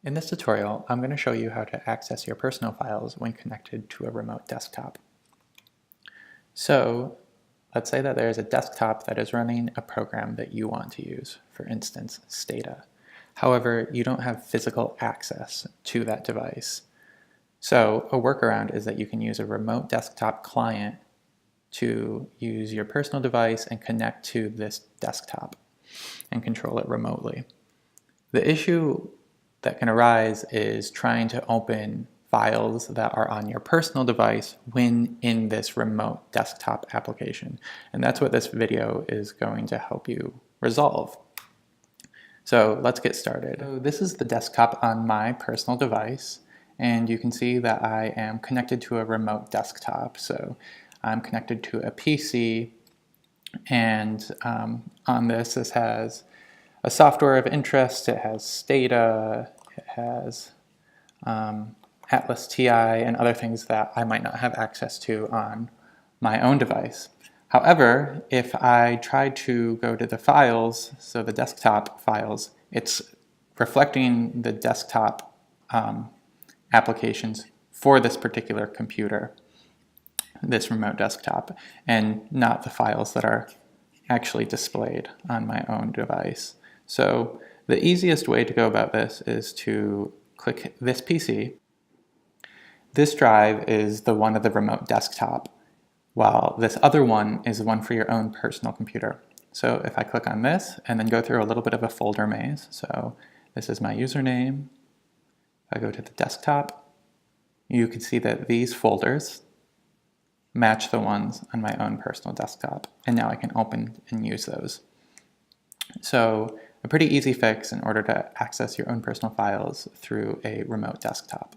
In this tutorial, I'm going to show you how to access your personal files when connected to a remote desktop. So, let's say that there's a desktop that is running a program that you want to use, for instance, Stata. However, you don't have physical access to that device. So, a workaround is that you can use a remote desktop client to use your personal device and connect to this desktop and control it remotely. The issue that can arise is trying to open files that are on your personal device when in this remote desktop application. And that's what this video is going to help you resolve. So let's get started. So this is the desktop on my personal device, and you can see that I am connected to a remote desktop. So I'm connected to a PC, and on this has a software of interest. It has Stata, it has Atlas TI, and other things that I might not have access to on my own device. However, if I try to go to the files, so the desktop files, it's reflecting the desktop applications for this particular computer, this remote desktop, and not the files that are actually displayed on my own device. So the easiest way to go about this is to click this PC. This drive is the one of the remote desktop, while this other one is the one for your own personal computer. So if I click on this and then go through a little bit of a folder maze, so this is my username. If I go to the desktop, you can see that these folders match the ones on my own personal desktop, and now I can open and use those. So a pretty easy fix in order to access your own personal files through a remote desktop.